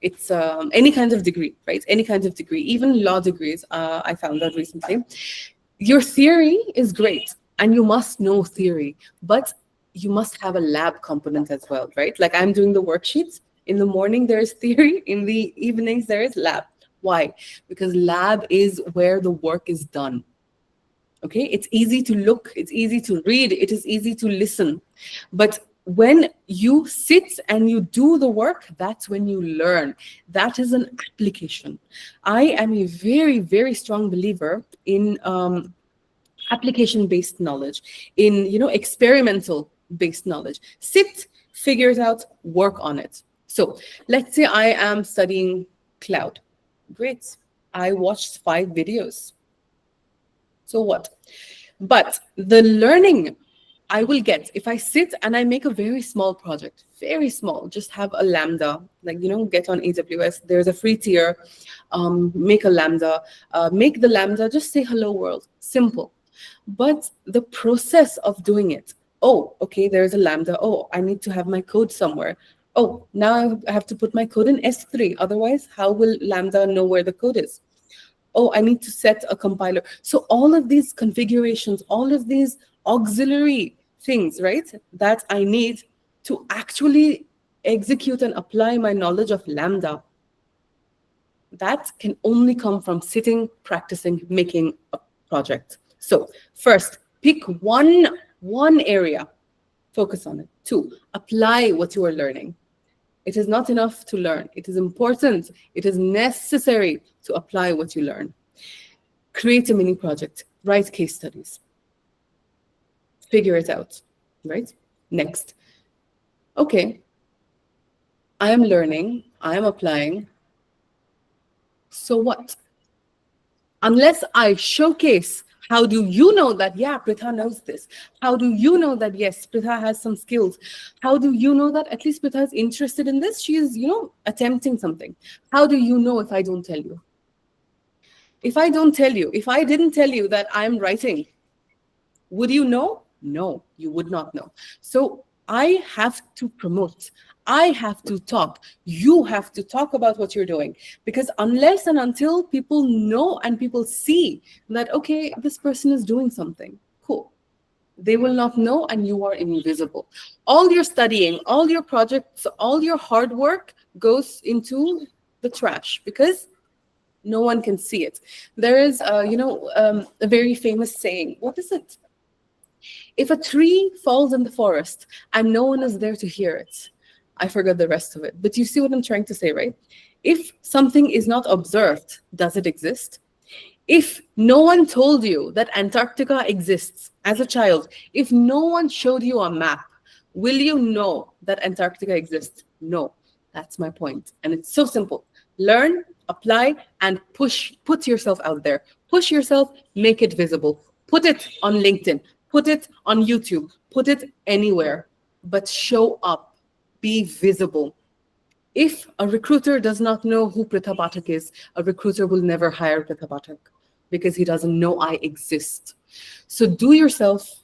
it's any kind of degree, right? Any kind of degree, even law degrees. I found out recently. Your theory is great, and you must know theory, but you must have a lab component as well, right? Like I'm doing the worksheets. In the morning there is theory. In the evenings there is lab. Why? Because lab is where the work is done. Okay, it's easy to look, it's easy to read, it is easy to listen. But when you sit and you do the work, that's when you learn. That is an application. I am a very, very strong believer in application-based knowledge, in experimental-based knowledge. Sit, figure it out, work on it. So let's say I am studying cloud. Great. I watched 5 videos. So what? But the learning I will get if I sit and I make a very small project, very small, just have a Lambda, get on AWS. There's a free tier, make a Lambda, make the Lambda, just say hello world, simple. But the process of doing it, oh, okay, there's a Lambda. Oh, I need to have my code somewhere. Oh, now I have to put my code in S3. Otherwise, how will Lambda know where the code is? Oh, I need to set a compiler. So all of these configurations, all of these auxiliary things, right, that I need to actually execute and apply my knowledge of Lambda, that can only come from sitting, practicing, making a project. So first, pick one area, focus on it. 2, apply what you are learning. It is not enough to learn. It is important. It is necessary to apply what you learn. Create a mini project, write case studies, figure it out, right? Next. Okay, I am learning, I am applying. So what? Unless I showcase, how do you know that, yeah, Pritha knows this? How do you know that, yes, Pritha has some skills? How do you know that at least Pritha is interested in this? She is, attempting something. How do you know if I don't tell you? If I don't tell you, if I didn't tell you that I'm writing, would you know? No, you would not know. So I have to promote. I have to talk. You have to talk about what you're doing. Because unless and until people know and people see that, okay, this person is doing something, cool, they will not know and you are invisible. All your studying, all your projects, all your hard work goes into the trash because no one can see it. There is, a very famous saying. What is it? If a tree falls in the forest and no one is there to hear it, I forgot the rest of it. But you see what I'm trying to say, right? If something is not observed, does it exist? If no one told you that Antarctica exists as a child, if no one showed you a map, will you know that Antarctica exists? No. That's my point. And it's so simple. Learn, apply, and put yourself out there. Push yourself, make it visible. Put it on LinkedIn, put it on YouTube, put it anywhere, but show up, be visible. If a recruiter does not know who Pritha Pathak is, a recruiter will never hire Pritha Pathak because he doesn't know I exist. So do yourself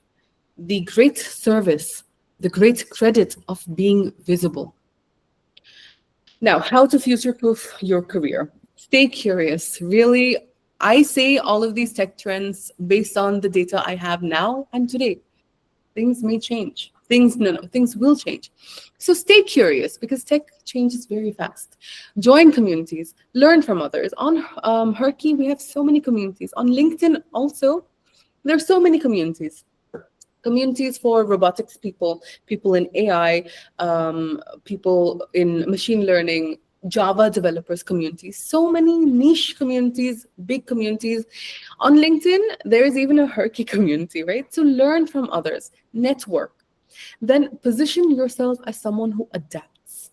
the great service, the great credit of being visible. Now, how to future-proof your career? Stay curious. Really, I say all of these tech trends based on the data I have now and today. Things may change. Things will change. So stay curious because tech changes very fast. Join communities, learn from others. On Herky, we have so many communities. On LinkedIn also, there's so many communities. Communities for robotics people, people in AI, people in machine learning, Java developers communities, so many niche communities, big communities. On LinkedIn, there is even a Herky community, right? So learn from others, network. Then position yourself as someone who adapts.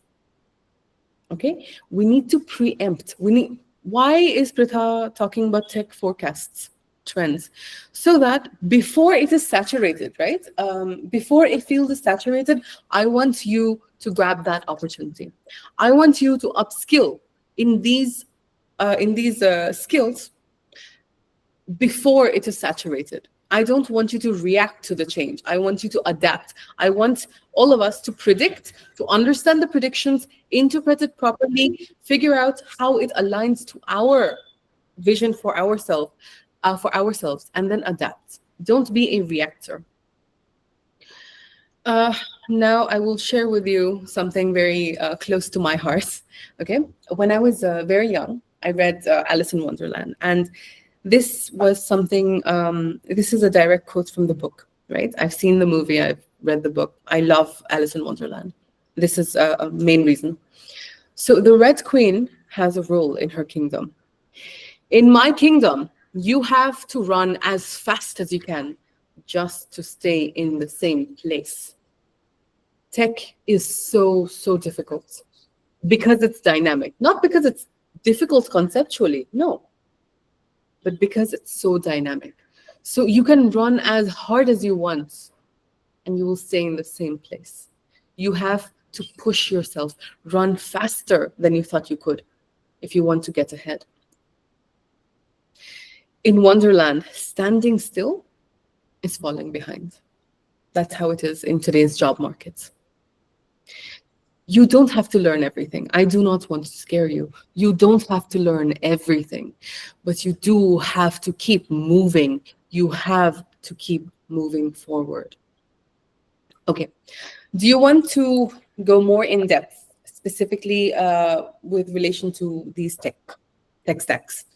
Okay? We need to preempt. Why is Pritha talking about tech forecasts? Trends, so that before it is saturated, right? Before a field is saturated, I want you to grab that opportunity. I want you to upskill in these skills before it is saturated. I don't want you to react to the change. I want you to adapt. I want all of us to predict, to understand the predictions, interpret it properly, figure out how it aligns to our vision for ourselves, and then adapt. Don't be a reactor. Now I will share with you something very close to my heart. Okay, when I was very young, I read Alice in Wonderland, and this was something. This is a direct quote from the book, right? I've seen the movie, I've read the book. I love Alice in Wonderland. This is a main reason. So the Red Queen has a rule in her kingdom. In my kingdom, you have to run as fast as you can just to stay in the same place. Tech is so difficult because it's dynamic. Not because it's difficult conceptually, no, but because it's so dynamic. So you can run as hard as you want and you will stay in the same place. You have to push yourself, run faster than you thought you could if you want to get ahead. In Wonderland, standing still is falling behind. That's how it is in today's job market. You don't have to learn everything. I do not want to scare you. You don't have to learn everything, but you do have to keep moving. You have to keep moving forward. Okay. Do you want to go more in depth, specifically with relation to these tech stacks?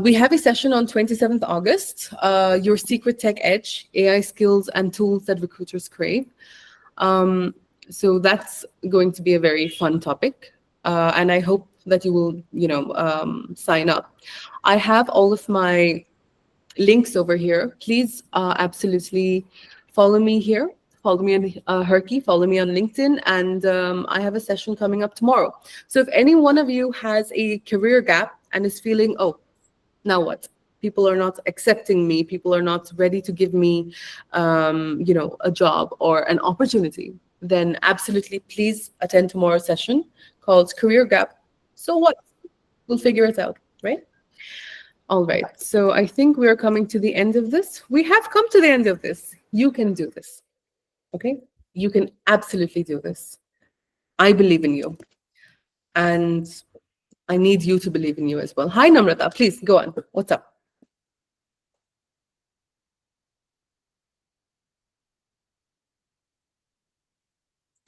We have a session on 27th August, Your Secret Tech Edge, AI Skills and Tools that Recruiters Crave. So that's going to be a very fun topic. And I hope that you will, sign up. I have all of my links over here. Please absolutely follow me here. Follow me on Herky, follow me on LinkedIn, and I have a session coming up tomorrow. So if any one of you has a career gap and is feeling, oh, now what? People are not accepting me. People are not ready to give me, a job or an opportunity. Then absolutely, please attend tomorrow's session called Career Gap. So what? We'll figure it out, right? All right. So I think we're coming to the end of this. We have come to the end of this. You can do this. Okay? You can absolutely do this. I believe in you. And I need you to believe in you as well. Hi, Namrata. Please go on. What's up?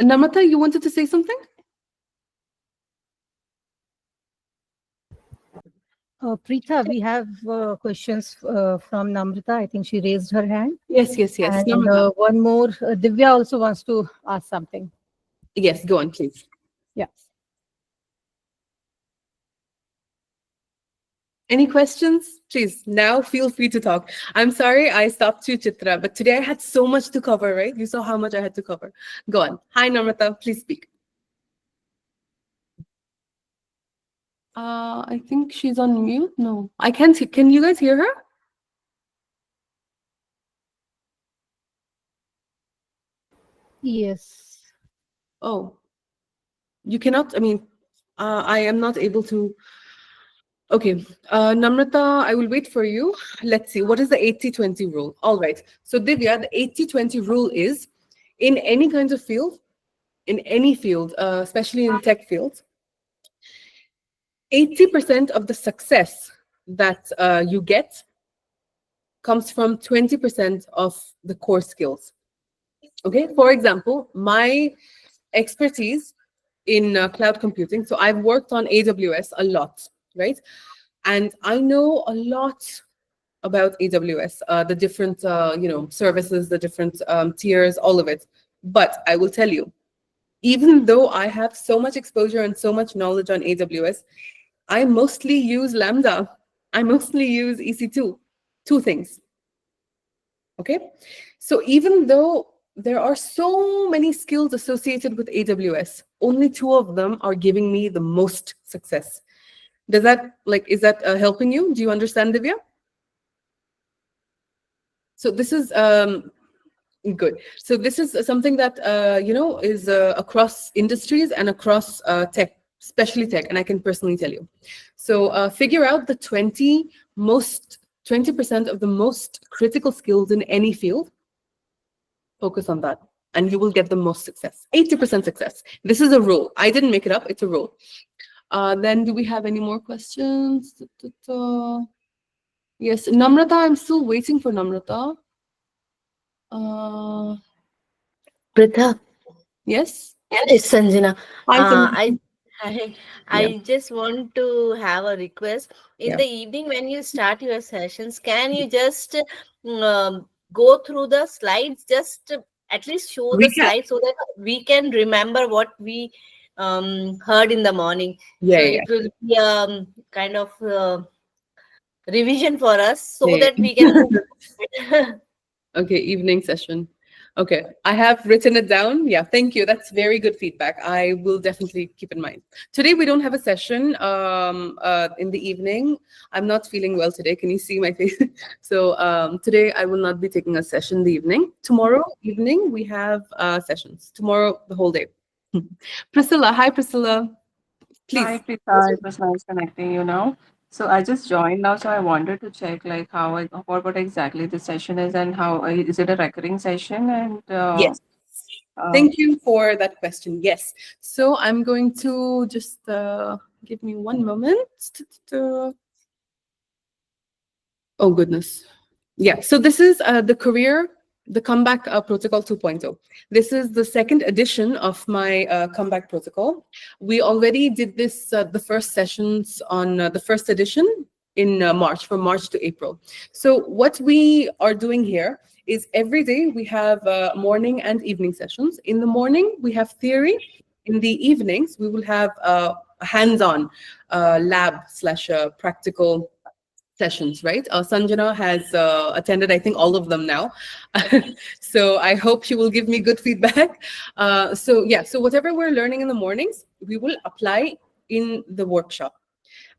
Namrata, you wanted to say something? Preetha, we have questions from Namrata. I think she raised her hand. Yes. And Namrata. one more, Divya also wants to ask something. Yes, go on, please. Yeah. Any questions? Please, now feel free to talk. I'm sorry I stopped you, Chitra, but today I had so much to cover, right? You saw how much I had to cover. Go on. Hi, Namrata. Please speak. I think she's on mute. No, I can't. Can you guys hear her? Yes. Oh, you cannot. I mean, I am not able to. Okay, Namrata, I will wait for you. Let's see. What is the 80-20 rule? All right. So Divya, the 80-20 rule is in any kind of field, in any field, especially in tech fields, 80% of the success that you get comes from 20% of the core skills. Okay, for example, my expertise in cloud computing, so I've worked on AWS a lot, right? And I know a lot about AWS, the different services, the different tiers, all of it. But I will tell you, even though I have so much exposure and so much knowledge on AWS, I mostly use Lambda. I mostly use EC2, two things. Okay, so even though there are so many skills associated with AWS, only two of them are giving me the most success. Is that helping you? Do you understand, Divya? So this is good. So this is something that is across industries and across tech, especially tech, and I can personally tell you. So figure out the 20% of the most critical skills in any field. Focus on that, and you will get the most success. 80% success. This is a rule. I didn't make it up. It's a rule. Then do we have any more questions? Yes, Namrata, I'm still waiting for Namrata. Pritha, Yes? it's Sanjana. Hi, Sanjana. I just want to have a request. In Yeah. the evening, when you start your sessions, can you just go through the slides? Just at least show the Recap. slides so that we can remember what we heard in the morning. Yeah, So yeah. it will be kind of revision for us so Yeah. that we can. Okay, evening session. Okay, I have written it down. Yeah, thank you. That's very good feedback. I will definitely keep in mind. Today we don't have a session in the evening. I'm not feeling well today. Can you see my face? So today I will not be taking a session in the evening. Tomorrow evening we have sessions. Tomorrow the whole day. Priscilla, hi Priscilla. Please. Hi, Prita. It was nice connecting you now. So I just joined now, so I wanted to check like what exactly the session is and how is it a recurring session and Yes. Thank you for that question. Yes. So I'm going to just give me one moment. Oh, goodness. Yeah. So this is the Comeback Protocol 2.0. This is the second edition of my Comeback Protocol. We already did this, the first sessions on the first edition in March, from March to April. So what we are doing here is every day we have morning and evening sessions. In the morning, we have theory. In the evenings, we will have hands-on lab/practical sessions, right? Sanjana has attended, I think, all of them now. So I hope she will give me good feedback. So yeah, so whatever we're learning in the mornings, we will apply in the workshop.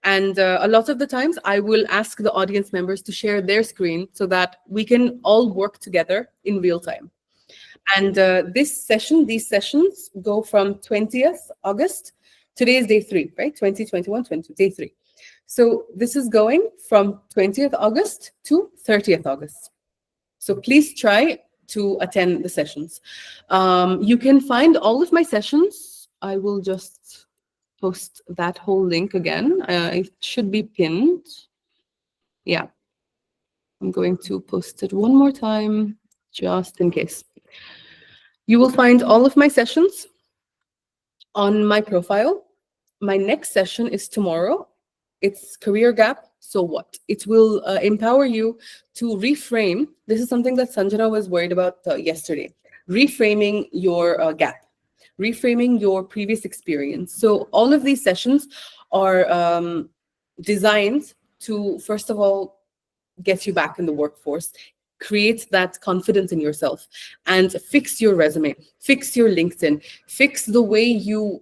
And a lot of the times I will ask the audience members to share their screen so that we can all work together in real time. And these sessions go from 20th August. Today is day 3, right? 2021, day 3. So this is going from 20th August to 30th August. So please try to attend the sessions. You can find all of my sessions. I will just post that whole link again. It should be pinned. Yeah. I'm going to post it one more time, just in case. You will find all of my sessions on my profile. My next session is tomorrow. It's career gap. So what? It will empower you to reframe. This is something that Sanjana was worried about yesterday. Reframing your gap, reframing your previous experience. So all of these sessions are designed to, first of all, get you back in the workforce, create that confidence in yourself, and fix your resume, fix your LinkedIn, fix the way you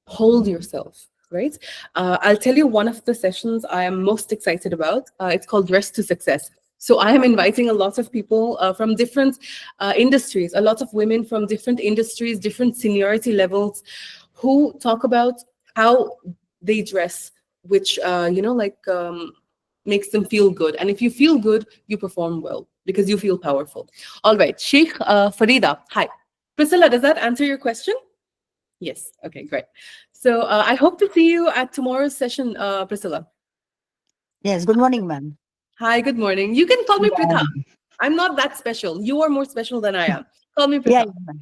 hold yourself, right? I'll tell you one of the sessions I am most excited about. It's called Dress to Success. So I am inviting a lot of people from different industries, a lot of women from different industries, different seniority levels, who talk about how they dress, which, makes them feel good. And if you feel good, you perform well because you feel powerful. All right, Sheikh Farida, hi. Priscilla, does that answer your question? Yes, okay, great. So I hope to see you at tomorrow's session, Priscilla. Yes, good morning, ma'am. Hi, good morning. You can call me Yeah. Pritha. I'm not that special. You are more special than I am. Call me Yeah, Pritha. ma'am.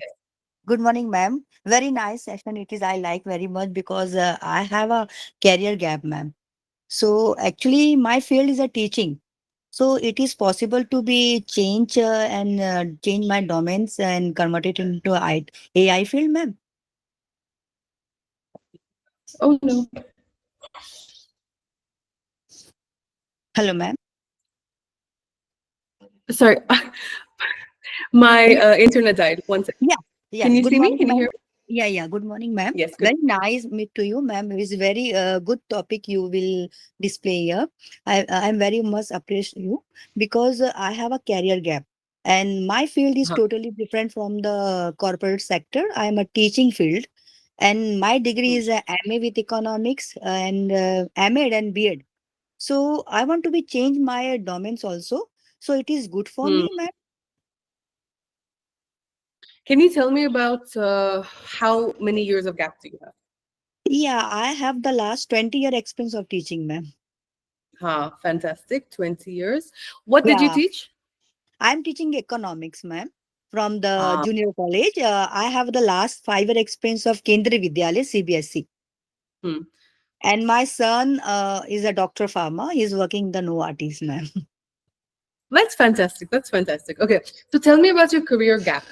Good morning, ma'am. Very nice session. It is, I like very much because I have a career gap, ma'am. So actually, my field is a teaching. So it is possible to be change and change my domains and convert it into AI field, ma'am. Oh, no. Hello, ma'am. Sorry. My internet died. One second. Yeah. Can you Good see me? morning, Can you ma'am. hear me? Yeah. Good morning, ma'am. Yes, good. Very nice meet to you, ma'am. It's very good topic you will display here. I'm very much appreciate you because I have a career gap and my field is Uh-huh. totally different from the corporate sector. I am a teaching field and my degree is a MA with economics and MA and BEd. So I want to be change my domains also. So it is good for Hmm. me, ma'am. Can you tell me about how many years of gap do you have? Yeah, I have the last 20-year experience of teaching, ma'am. Fantastic. 20 years. What did you Yeah. teach? I'm teaching economics, ma'am, from the Ah, junior college. I have the last 5-year experience of Kendriya Vidyalaya CBSE. Hmm. And my son is a doctor farmer. He's working in the Novartis, ma'am. That's fantastic. That's fantastic. Okay. So tell me about your career gap.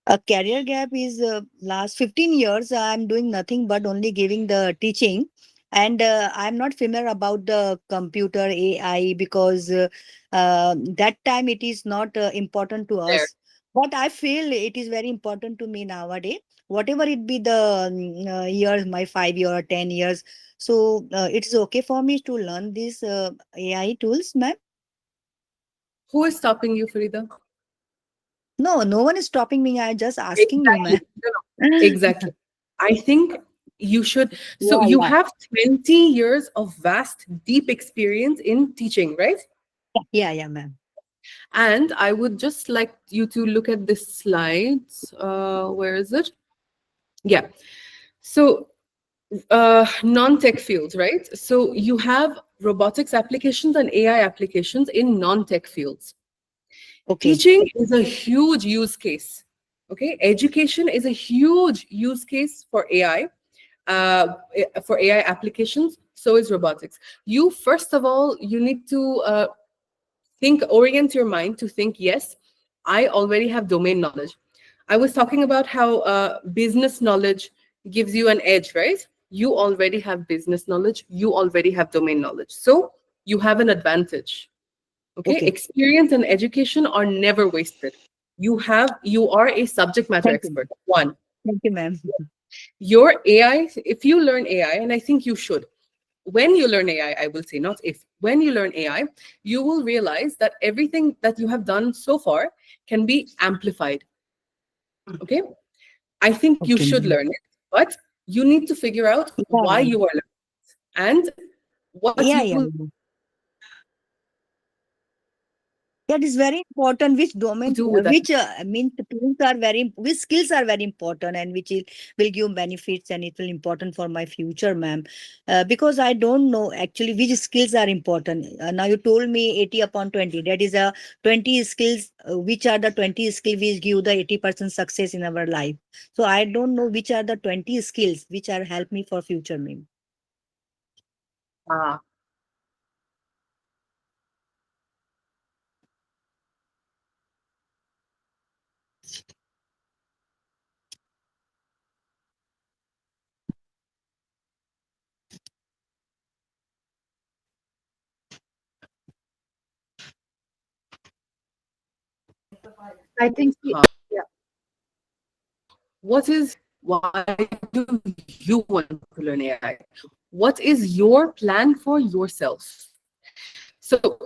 A career gap is last 15 years. I'm doing nothing but only giving the teaching. And I'm not familiar about the computer AI because that time it is not important to There. us. But I feel it is very important to me nowadays. Whatever it be the years, my 5 year or 10 years. So it's okay for me to learn these AI tools, ma'am. Who is stopping you, Farida? No one is stopping me. I'm just asking you, ma'am. Exactly. No, no. Exactly. I think you should. So Yeah, you yeah. have 20 years of vast, deep experience in teaching, right? Yeah, ma'am. And I would just like you to look at this slide. Where is it? Yeah. So non-tech fields, right? So you have robotics applications and AI applications in non-tech fields. Okay. Teaching is a huge use case. Okay, education is a huge use case for AI, for AI applications. So is robotics. You first of all, you need to orient your mind to think. Yes, I already have domain knowledge. I was talking about how business knowledge gives you an edge, right? You already have business knowledge, you already have domain knowledge. So you have an advantage. Okay? Okay. Experience and education are never wasted. You are a subject matter Thank you. expert. One, Thank you, ma'am. your AI, if you learn AI, and I think you should, when you learn AI, I will say, not if, when you learn AI, you will realize that everything that you have done so far can be amplified. Okay? I think you Okay, should ma'am. learn it, but you need to figure out Yeah, why ma'am. you are learning it and what Yeah, you yeah, will ma'am. That is very important. Which domain, do with that. which I mean, the tools are very, which skills are very important, and which will give benefits, and it will important for my future, ma'am. Because I don't know actually which skills are important. Now you told me 80 upon 20. That is a 20 skills. Which are the 20 skills which give the 80% success in our life? So I don't know which are the 20 skills which are help me for future, ma'am. Ah, I think she, huh. yeah. Why do you want to learn AI? What is your plan for yourself? So,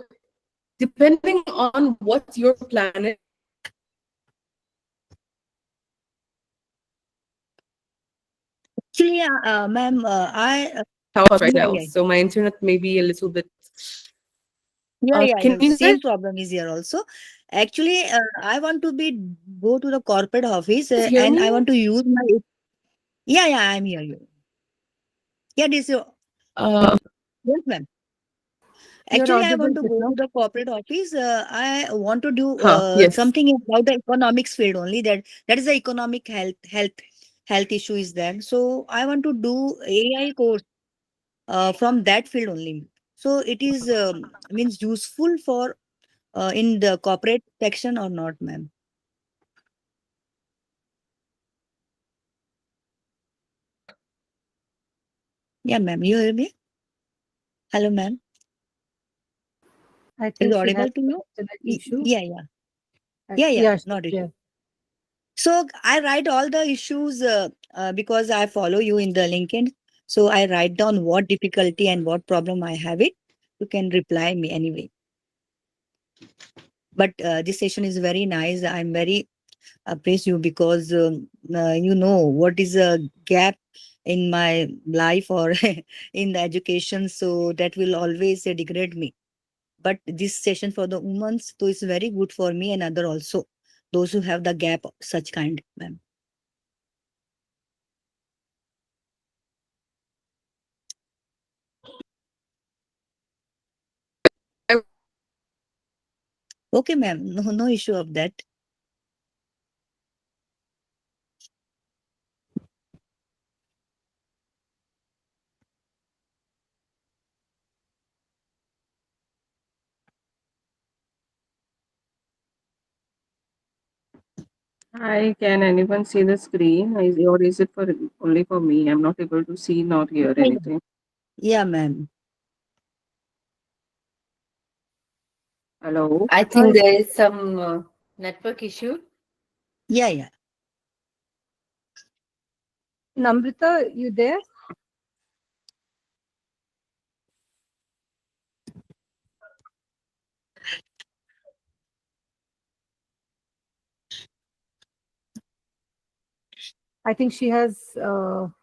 depending on what your plan is, Actually, ma'am, how about right yeah, now? yeah. So, my internet may be a little bit. Yeah, yeah, Can yeah. you guys Same problem is here also. Actually, I want to go to the corporate office hear and I me? want to use my. Yeah, yeah, I'm here. Yeah, this is. Uh, Yes, ma'am. You're Actually, I audible, want to go Chitra. to the corporate office. I want to do yes. something about the economics field only. That is the economic health issue is there. So I want to do AI course from that field only. So it is means useful for in the corporate section or not, ma'am? Yeah, ma'am. You hear me? Hello, ma'am. I Is it think she has audible to you? internet issue. Yeah, yeah. Yeah, yeah. Yeah, Not yeah. issue. So I write all the issues because I follow you in the LinkedIn. So I write down what difficulty and what problem I have it. You can reply me anyway. But this session is very nice. I'm very appraise you because you know what is a gap in my life or in the education. So that will always degrade me. But this session for the women, so it's very good for me and other also. Those who have the gap, such kind, ma'am. Okay, ma'am. No, no issue of that. Hi, can anyone see the screen? Or is it for only for me? I'm not able to see nor hear anything. Yeah, ma'am. Hello? I think there is some network issue. Yeah, yeah. Namrita, you there? I think she has some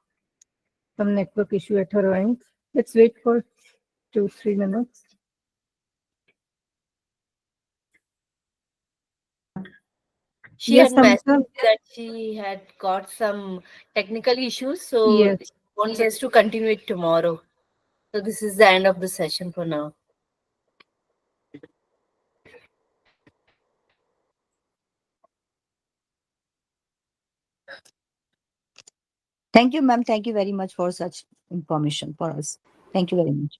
network issue at her end. Let's wait for 2-3 minutes. She Yes, had Namrita. messaged that she had got some technical issues, so Yes. she wants us to continue it tomorrow. So this is the end of the session for now. Thank you, ma'am. Thank you very much for such information for us. Thank you very much.